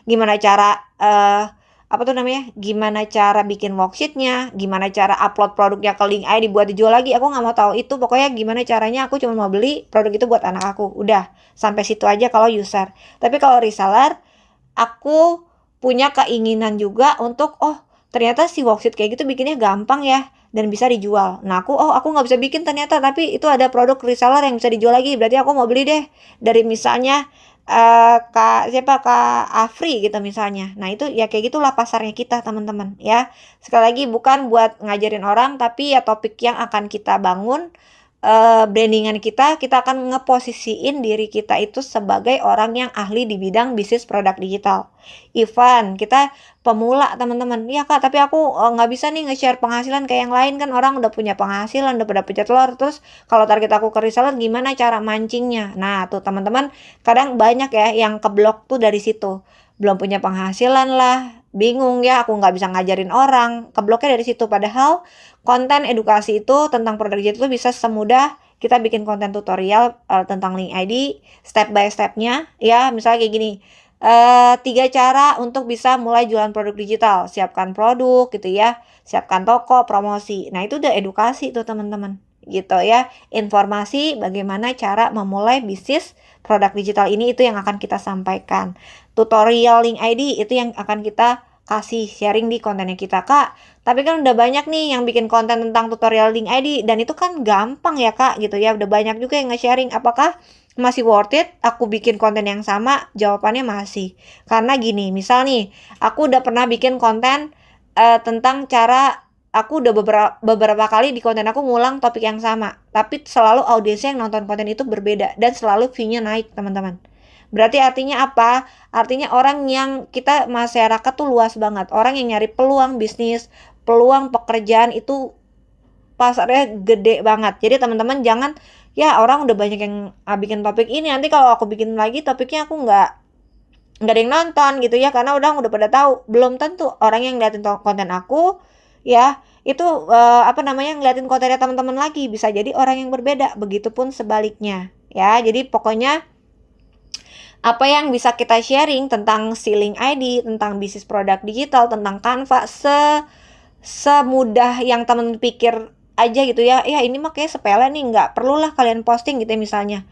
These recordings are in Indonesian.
gimana cara, apa tuh namanya, gimana cara bikin worksheet-nya, gimana cara upload produknya ke link ID buat dijual lagi, aku nggak mau tahu itu, pokoknya gimana caranya aku cuma mau beli produk itu buat anak aku, udah, sampai situ aja kalau user. Tapi kalau reseller, aku punya keinginan juga untuk, oh ternyata si worksheet kayak gitu bikinnya gampang ya, dan bisa dijual. Nah aku nggak bisa bikin ternyata, tapi itu ada produk reseller yang bisa dijual lagi, berarti aku mau beli deh dari misalnya Kak Afri gitu misalnya. Nah itu ya kayak gitulah pasarnya kita teman-teman ya. Sekali lagi bukan buat ngajarin orang, tapi ya topik yang akan kita bangun, brandingan kita akan ngeposisiin diri kita itu sebagai orang yang ahli di bidang bisnis produk digital. Ivan, kita pemula teman-teman. Iya kak, tapi aku nggak bisa nih nge-share penghasilan kayak yang lain, kan orang udah punya penghasilan, udah pada pecah telur. Terus kalau target aku ke reseller, gimana cara mancingnya? Nah tuh teman-teman, kadang banyak ya yang keblok tuh dari situ. Belum punya penghasilan lah, bingung ya, aku nggak bisa ngajarin orang, kebloknya dari situ. Padahal konten edukasi itu tentang produk digital itu bisa semudah kita bikin konten tutorial tentang link ID, step by stepnya ya, misalnya kayak gini, 3 cara untuk bisa mulai jualan produk digital. Siapkan produk gitu ya, siapkan toko, promosi. Nah itu udah edukasi tuh teman-teman gitu ya, informasi bagaimana cara memulai bisnis produk digital ini, itu yang akan kita sampaikan. Tutorial link ID itu yang akan kita kasih sharing di kontennya kita kak. Tapi kan udah banyak nih yang bikin konten tentang tutorial link ID, dan itu kan gampang ya kak gitu ya, udah banyak juga yang nge-sharing. Apakah masih worth it aku bikin konten yang sama? Jawabannya masih. Karena gini, misal nih aku udah pernah bikin konten tentang cara, aku udah beberapa kali di konten aku ngulang topik yang sama, tapi selalu audiensnya yang nonton konten itu berbeda dan selalu view-nya naik teman-teman. Berarti artinya apa? Artinya orang yang kita, masyarakat tuh luas banget. Orang yang nyari peluang bisnis, peluang pekerjaan itu pasarnya gede banget. Jadi teman-teman jangan, ya orang udah banyak yang bikin topik ini, nanti kalau aku bikin lagi topiknya aku nggak ada yang nonton gitu ya, karena udah pada tahu. Belum tentu orang yang ngeliatin konten aku ya itu apa namanya, ngeliatin kontennya teman-teman lagi, bisa jadi orang yang berbeda. Begitupun sebaliknya ya. Jadi pokoknya apa yang bisa kita sharing tentang Link ID, tentang bisnis produk digital, tentang Canva, semudah yang temen pikir aja gitu ya. Ya ini mah kayak sepele nih, nggak perlulah kalian posting gitu ya misalnya.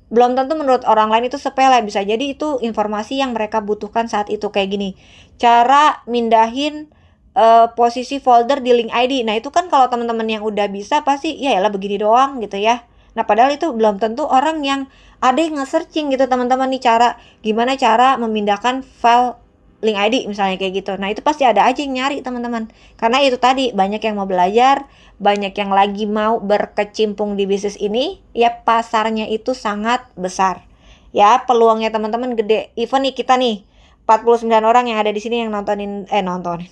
Belum tentu menurut orang lain itu sepele, bisa jadi itu informasi yang mereka butuhkan saat itu. Kayak gini, cara mindahin posisi folder di link ID. Nah itu kan kalau teman-teman yang udah bisa pasti ya lah begini doang gitu ya. Nah padahal itu belum tentu orang yang ada yang nge-searching gitu teman-teman nih, gimana cara memindahkan file link ID misalnya kayak gitu. Nah itu pasti ada aja yang nyari teman-teman, karena itu tadi banyak yang mau belajar, banyak yang lagi mau berkecimpung di bisnis ini ya. Pasarnya itu sangat besar ya, peluangnya teman-teman gede. Even nih kita nih 49 orang yang ada di sini yang nontonin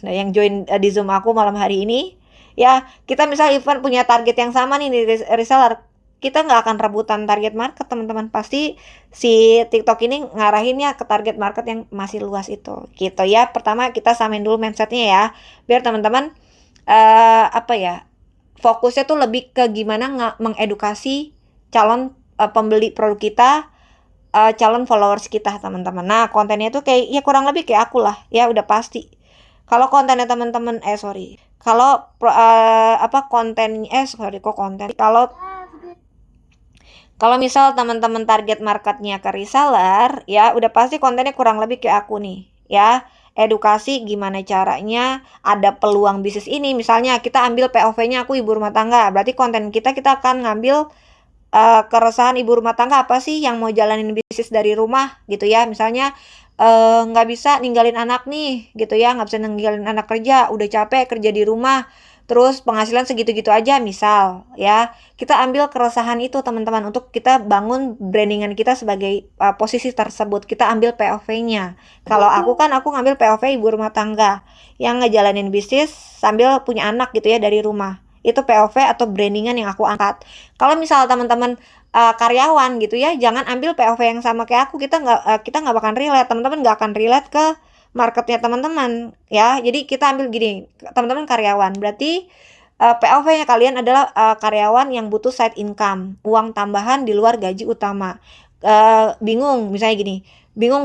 yang join di Zoom aku malam hari ini ya. Kita misal event punya target yang sama nih di reseller, kita nggak akan rebutan target market teman-teman. Pasti si TikTok ini ngarahinnya ke target market yang masih luas itu gitu ya. Pertama kita samain dulu mindsetnya ya, biar teman-teman apa ya, fokusnya tuh lebih ke gimana mengedukasi calon pembeli produk kita, calon followers kita teman-teman. Nah kontennya tuh kayak ya kurang lebih kayak aku lah ya, udah pasti. Kalau kontennya teman-teman kalau apa konten sorry kok konten, kalau misal teman-teman target marketnya ke reseller, ya udah pasti kontennya kurang lebih kayak aku nih, ya. Edukasi gimana caranya ada peluang bisnis ini. Misalnya kita ambil POV-nya aku ibu rumah tangga, berarti konten kita akan ngambil keresahan ibu rumah tangga apa sih yang mau jalanin bisnis dari rumah gitu ya. Misalnya nggak bisa ninggalin anak nih gitu ya, nggak bisa ninggalin anak kerja, udah capek kerja di rumah, terus penghasilan segitu-gitu aja misal ya. Kita ambil keresahan itu teman-teman untuk kita bangun brandingan kita sebagai posisi tersebut. Kita ambil POV-nya. Kalau aku ngambil POV ibu rumah tangga yang ngejalanin bisnis sambil punya anak gitu ya dari rumah. Itu POV atau brandingan yang aku angkat. Kalau misal teman-teman karyawan gitu ya, jangan ambil POV yang sama kayak aku. Kita nggak bakal relate, teman-teman nggak akan relate ke marketnya teman-teman ya. Jadi kita ambil gini, teman-teman karyawan, berarti POV-nya kalian adalah karyawan yang butuh side income, uang tambahan di luar gaji utama. Bingung misalnya gini, bingung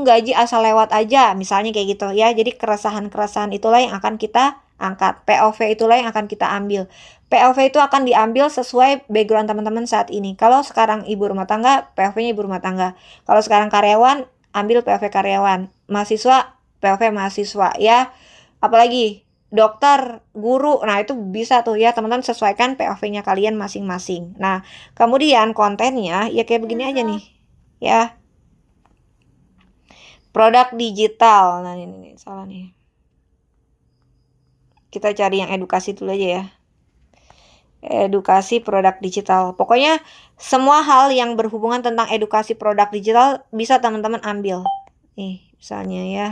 gaji asal lewat aja, misalnya kayak gitu ya. Jadi keresahan-keresahan itulah yang akan kita angkat. POV itulah yang akan kita ambil. POV itu akan diambil sesuai background teman-teman saat ini. Kalau sekarang ibu rumah tangga, POV-nya ibu rumah tangga. Kalau sekarang karyawan, ambil POV karyawan. Mahasiswa, POV mahasiswa ya. Apalagi dokter, guru, nah itu bisa tuh ya teman-teman, sesuaikan POV-nya kalian masing-masing. Nah, kemudian kontennya ya kayak begini aja nih ya. Produk digital. Nah ini salah nih. Kita cari yang edukasi dulu aja ya. Edukasi produk digital. Pokoknya semua hal yang berhubungan tentang edukasi produk digital bisa teman-teman ambil. Nih, misalnya ya.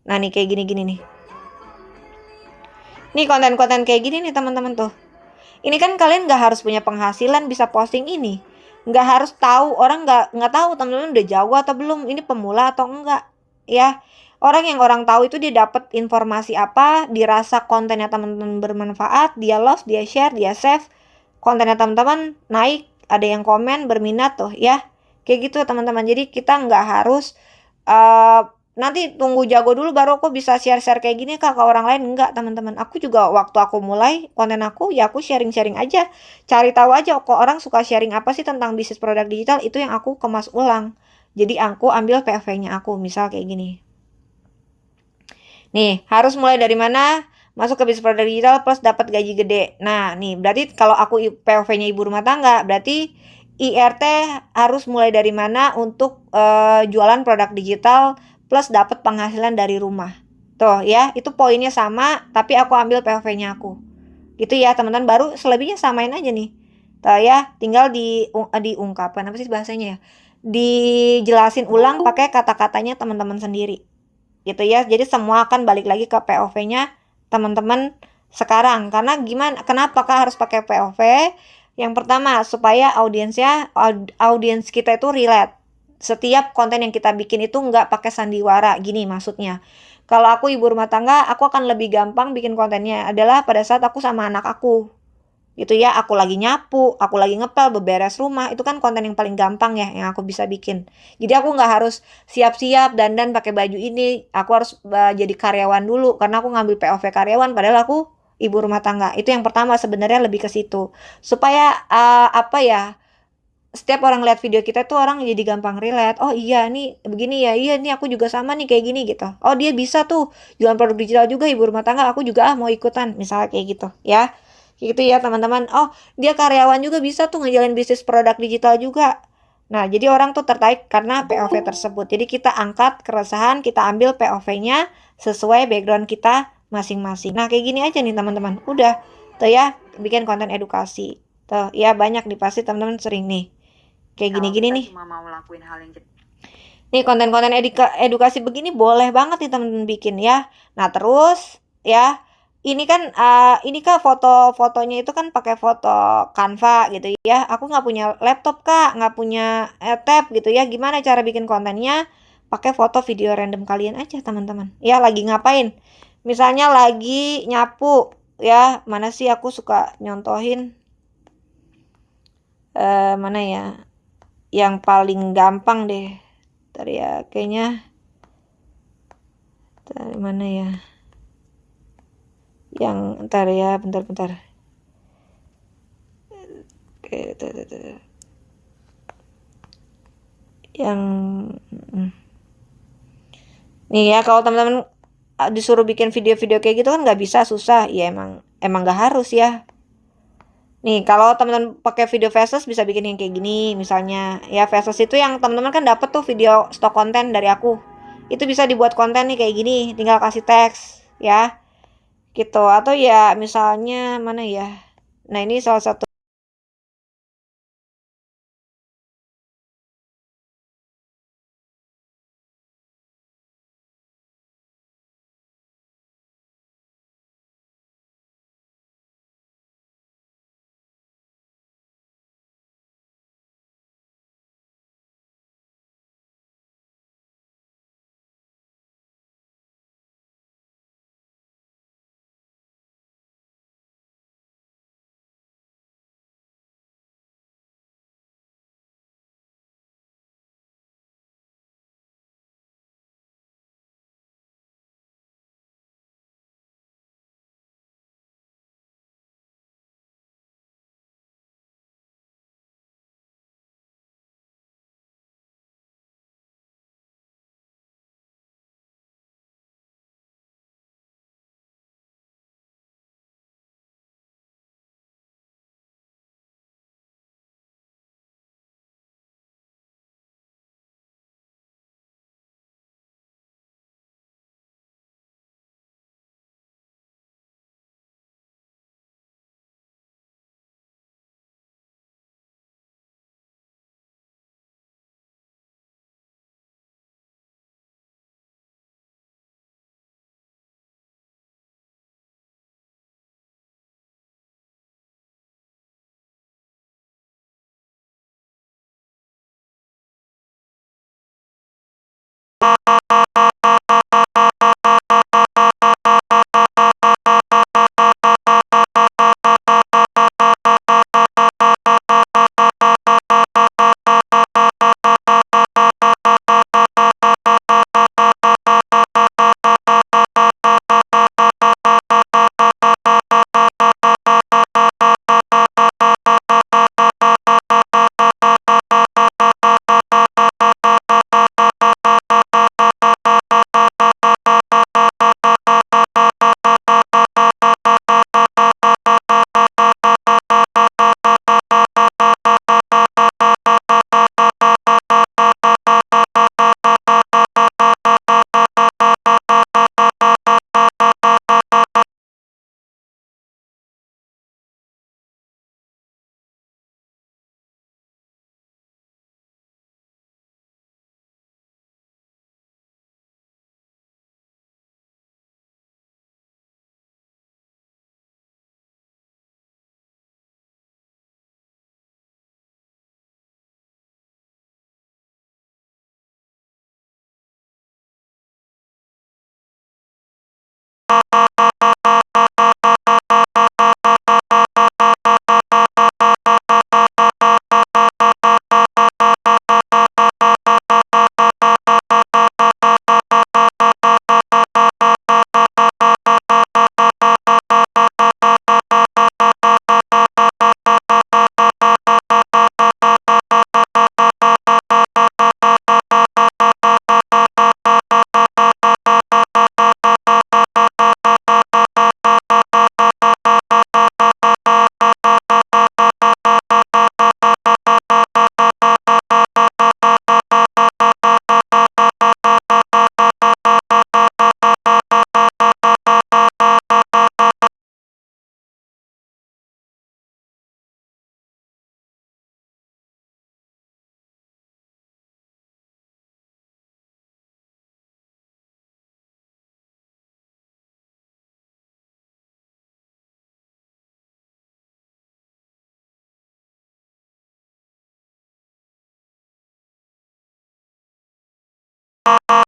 Nah, nih kayak gini-gini nih. Nih konten-konten kayak gini nih teman-teman tuh. Ini kan kalian nggak harus punya penghasilan bisa posting ini. Nggak harus tahu, orang nggak tahu teman-teman udah jago atau belum, ini pemula atau enggak. Ya, orang tahu itu dia dapat informasi apa, dirasa kontennya teman-teman bermanfaat, dia love, dia share, dia save. Kontennya teman-teman naik, ada yang komen, berminat tuh ya. Kayak gitu teman-teman. Jadi kita nggak harus nanti tunggu jago dulu baru aku bisa share-share kayak gini kak ke orang lain. Enggak teman-teman, aku juga waktu aku mulai konten aku ya aku sharing-sharing aja, cari tahu aja kok orang suka sharing apa sih tentang bisnis produk digital, itu yang aku kemas ulang. Jadi aku ambil POV-nya aku, misal kayak gini nih, harus mulai dari mana masuk ke bisnis produk digital plus dapat gaji gede. Nah nih berarti kalau aku POV-nya ibu rumah tangga, berarti IRT harus mulai dari mana untuk jualan produk digital plus dapat penghasilan dari rumah. Tuh ya, itu poinnya sama, tapi aku ambil POV-nya aku. Gitu ya teman-teman, baru selebihnya samain aja nih. Tuh ya, tinggal diungkapkan apa sih bahasanya ya? Dijelasin ulang pakai kata-katanya teman-teman sendiri. Gitu ya. Jadi semua akan balik lagi ke POV-nya teman-teman sekarang. Karena gimana? Kenapa kak harus pakai POV? Yang pertama, supaya audiens kita itu relate. Setiap konten yang kita bikin itu nggak pakai sandiwara. Gini maksudnya. Kalau aku ibu rumah tangga, aku akan lebih gampang bikin kontennya adalah pada saat aku sama anak aku. Gitu ya, aku lagi nyapu, aku lagi ngepel, beberes rumah, itu kan konten yang paling gampang ya yang aku bisa bikin. Jadi aku nggak harus siap-siap dandan pakai baju ini, aku harus jadi karyawan dulu karena aku ngambil POV karyawan padahal aku ibu rumah tangga. Itu yang pertama, sebenarnya lebih ke situ supaya apa ya, setiap orang lihat video kita tuh orang jadi gampang relate. Oh iya nih begini ya, iya nih aku juga sama nih kayak gini gitu. Oh dia bisa tuh jualan produk digital juga ibu rumah tangga, aku juga mau ikutan, misalnya kayak gitu ya. Gitu ya teman-teman. Oh dia karyawan juga bisa tuh ngejalin bisnis produk digital juga. Nah jadi orang tuh tertarik karena POV tersebut. Jadi kita angkat keresahan, kita ambil POV-nya sesuai background kita masing-masing. Nah kayak gini aja nih teman-teman. Udah tuh ya, bikin konten edukasi. Tuh ya, banyak nih pasti teman-teman sering nih kayak gini-gini nih. Cuma mau lakuin hal yang Nih konten-konten edukasi begini boleh banget nih temen-temen bikin ya. Nah terus ya, ini kan ini kak foto-fotonya itu kan pakai foto Canva gitu ya. Aku nggak punya laptop kak, nggak punya tab gitu ya. Gimana cara bikin kontennya? Pakai foto video random kalian aja teman-teman. Ya lagi ngapain? Misalnya lagi nyapu ya. Mana sih aku suka nyontohin mana ya? Yang paling gampang deh. Ntar ya, kayaknya dari mana ya? Yang ntar ya, bentar-bentar. Oke, yang nih ya, kalau teman-teman disuruh bikin video-video kayak gitu kan nggak bisa, susah. Ya emang nggak harus ya. Nih, kalau teman-teman pakai video Faceless bisa bikin yang kayak gini, misalnya ya Faceless itu yang teman-teman kan dapat tuh video stok konten dari aku. Itu bisa dibuat konten nih kayak gini, tinggal kasih teks ya. Gitu. Atau ya misalnya mana ya? Nah, ini salah satu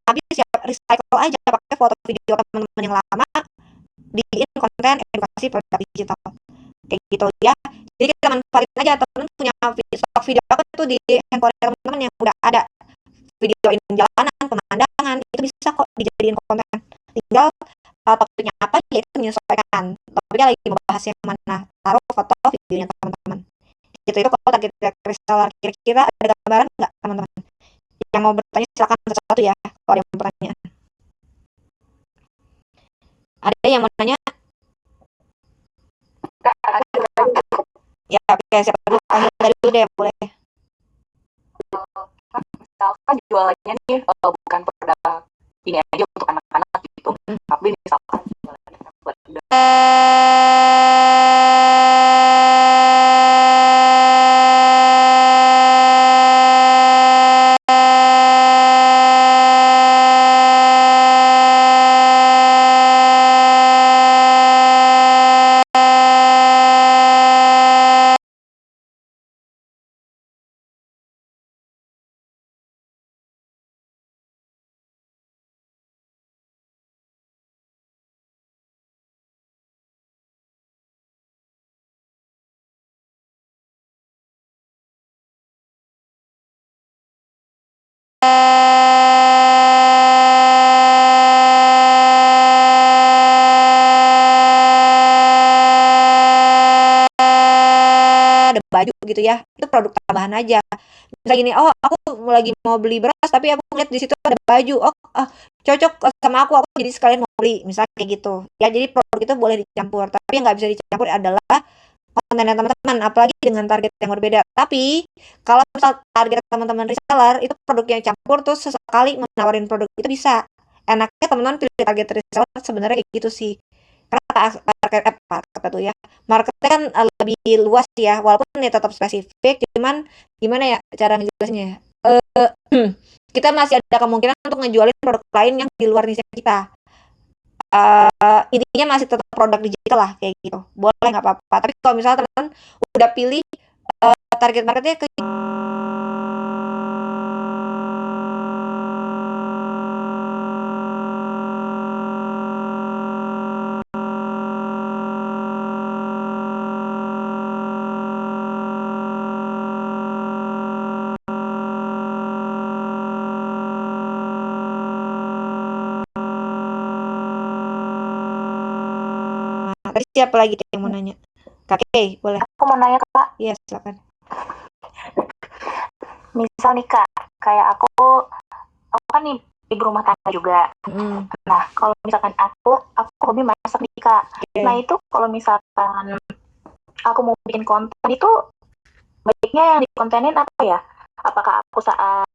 habis ya recycle aja, pakai foto video teman-teman yang lama, bikin konten edukasi produk digital kayak gitu ya. Jadi kita manfaatin aja, teman-teman punya stok video apa tuh di handphone teman-teman yang udah ada, videoin jalanan, pemandangan, itu bisa kok dijadiin konten. Tinggal topiknya apa ya itu menyesuaikan. Topiknya lagi membahas yang mana, taruh foto videonya teman-teman. Itu kalau target reseller, kira-kira ada gambaran nggak teman-teman? Yang mau bertanya silakan satu-satu ya, kalau ada yang mau bertanya. Ada yang mau tanya? Ya, oke, siapa dulu? Panggil dari dulu deh, boleh. Misalkan jualannya nih bukan produk ini aja untuk anak-anak gitu, tapi misalkan jualannya buat ada baju gitu ya, itu produk tambahan aja. Misal gini, oh aku lagi mau beli beras tapi aku lihat di situ ada baju, oh cocok sama aku jadi sekalian mau beli, misalnya kayak gitu ya. Jadi produk itu boleh dicampur, tapi yang nggak bisa dicampur adalah kontennya teman-teman, apalagi dengan target yang berbeda. Tapi kalau misal target teman-teman reseller itu produknya campur, terus sesekali menawarin produk itu bisa. Enaknya teman-teman pilih target reseller sebenarnya kayak gitu sih. Karena market itu ya, marketnya kan lebih luas ya, walaupun ini tetap spesifik, cuman gimana ya cara ngejelasinnya ya? Kita masih ada kemungkinan untuk ngejualin produk lain yang di luar niche kita. Intinya masih tetap produk digital lah kayak gitu, boleh nggak apa-apa. Tapi kalau misalnya teman-teman udah pilih target marketnya ke tadi siapa lagi yang mau nanya? Kakek, boleh. Aku mau nanya Kak. Iya, silakan. Misal nih Kak, kayak aku kan nih ibu rumah tangga juga. Nah, kalau misalkan aku hobi masak nih Kak. Nah, itu kalau misalkan aku mau bikin konten itu baiknya yang dikontenin apa ya? Apakah aku saat